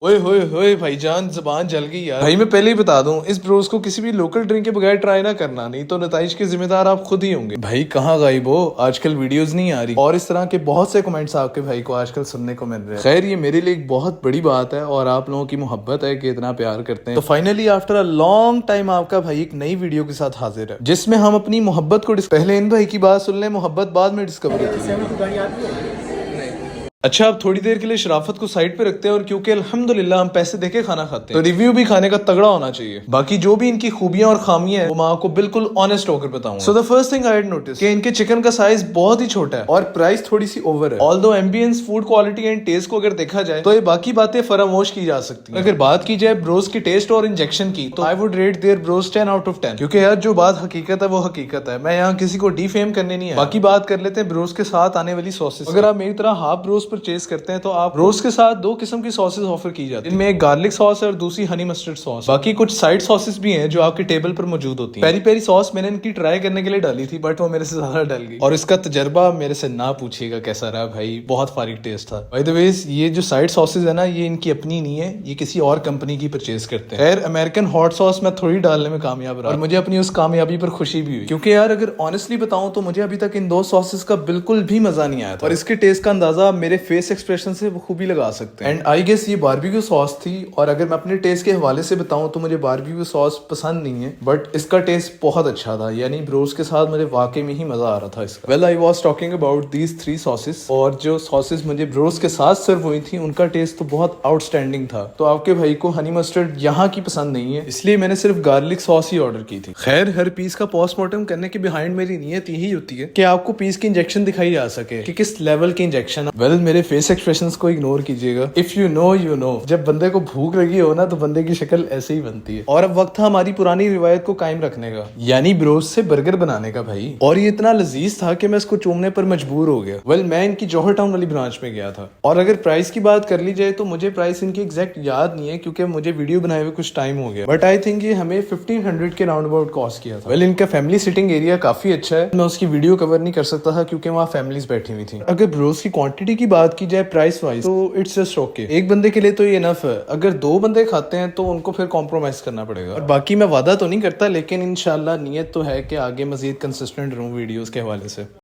ओए होए होए भाईजान, जुबान जल गई यार। भाई मैं पहले ही बता दूं, इस ब्रोस को किसी भी लोकल ड्रिंक के बगैर ट्राई ना करना, नहीं तो नताइज के जिम्मेदार आप खुद ही होंगे। भाई कहाँ गायब हो, आजकल वीडियोस नहीं आ रही और इस तरह के बहुत से कमेंट्स आपके भाई को आजकल सुनने को मिल रहे हैं। खैर ये मेरे लिए एक बहुत बड़ी बात है और आप लोगों की मोहब्बत है कि इतना प्यार करते हैं। तो finally after a long time आपका भाई एक नई वीडियो के साथ हाजिर है, जिसमें हम अपनी मोहब्बत को पहले इन भाई की बात सुन ले, मोहब्बत बाद में डिस्कवर होती है। अच्छा, अब थोड़ी देर के लिए शराफत को साइड पे रखते हैं और क्योंकि अल्हम्दुलिल्लाह हम पैसे देके खाना खाते हैं तो रिव्यू भी खाने का तगड़ा होना चाहिए। बाकी जो भी इनकी खूबियां और खामियां हैं वो मैं आपको बिल्कुल ऑनेस्ट होकर बताऊंगा। So the first thing I had notice कि इनके चिकन का साइज बहुत ही छोटा है और प्राइस थोड़ी सी ओवर है। Although ambience, food quality and taste को अगर देखा जाए तो ये बाकी बातें फरामोश की जा सकती है। अगर बात की जाए ब्रोस की टेस्ट और इंजेक्शन की तो I would rate their bros 10 out of 10, क्योंकि यार जो बात हकीकत है वो हकीकत है। मैं यहाँ किसी को डिफेम करने नहीं है। बाकी बात कर लेते हैं ब्रोस के साथ आने वाली सॉसेस। अगर आप मेरी तरह हाफ ब्रोस परचेज करते हैं तो आप रोस्ट के साथ दो किस्म की सॉसेस ऑफर की जाती है। इनमें एक गार्लिक सॉस है और दूसरी हनी मस्टर्ड सॉस। बाकी कुछ साइड सॉसेस भी हैं जो आपके टेबल पर मौजूद होती हैं। पेरी पेरी सॉस मैंने इनकी ट्राई करने के लिए डाली थी बट वो मेरे से ज्यादा डल गई और इसका तजर्बा मेरे से ना पूछिएगा कैसा रहा भाई, बहुत फारिग टेस्ट था। बाय द वे ये जो साइड सॉसेस है ना, ये इनकी अपनी नहीं है, ये किसी और कंपनी की परचेज करते हैं। खैर अमेरिकन हॉट सॉस मैं थोड़ी डालने में कामयाब रहा और मुझे अपनी उस कामयाबी पर खुशी भी हुई, क्योंकि यार अगर ऑनेस्टली बताऊं तो मुझे अभी तक इन दो सॉसेस का बिल्कुल भी मजा नहीं आया था और इसके टेस्ट का अंदाजा मेरे फेस एक्सप्रेशन से बखूबी लगा सकते हैं। एंड आई गेस ये बारबेक्यू सॉस थी और अगर मैं अपने टेस्ट के हवाले से बताऊं तो मुझे बारबेक्यू सॉस पसंद नहीं है बट इसका टेस्ट बहुत अच्छा था, यानी ब्रोस के साथ मुझे वाकई में ही मजा आ रहा था इसका। Well I was talking about these 3 sauces और जो सॉसेस मुझे ब्रोस के साथ सर्व हुई थी उनका टेस्ट तो बहुत आउटस्टैंडिंग था। तो आपके भाई को हनी मस्टर्ड यहाँ की पसंद नहीं है, इसलिए मैंने सिर्फ गार्लिक सॉस ही ऑर्डर की थी। खैर हर पीस का पोस्टमार्टम करने के बिहाइंड मेरी नीयत यही होती है कि आपको पीस की इंजेक्शन दिखाई जा सके कि किस लेवल के इंजेक्शन। वेल मेरे फेस एक्सप्रेशंस को इग्नोर कीजिएगा। If you know you know, जब बंदे को भूख लगी हो ना तो बंदे की शक्ल ऐसे ही बनती है। और अब वक्त था हमारी पुरानी रिवायत को कायम रखने का, यानी ब्रोस से बर्गर बनाने का भाई। और ये इतना लजीज था कि मैं इसको चूमने पर मजबूर हो गया। वेल मैं इनकी जौहर टाउन वाली ब्रांच में गया था और अगर प्राइस की बात कर ली जाए तो मुझे प्राइस इनकी एग्जैक्ट याद नहीं है क्योंकि मुझे वीडियो बनाए हुए कुछ टाइम हो गया, बट आई थिंक ये हमें 1500 के राउंड अबाउट कॉस्ट किया था। वेल इनका फैमिली सिटिंग एरिया काफी अच्छा है, मैं उसकी वीडियो कवर नहीं कर सकता था क्योंकि वहाँ फैमिलीज बैठी हुई थी। अगर ब्रोस की क्वांटिटी की बात की जाए प्राइस वाइज तो इट्स जस्ट ओके, एक बंदे के लिए तो ये इनफ है। अगर 2 बंदे खाते हैं तो उनको फिर कॉम्प्रोमाइज करना पड़ेगा। और बाकी मैं वादा तो नहीं करता लेकिन इंशाल्लाह नीयत तो है कि आगे मजीद कंसिस्टेंट रहूं वीडियोस के हवाले से।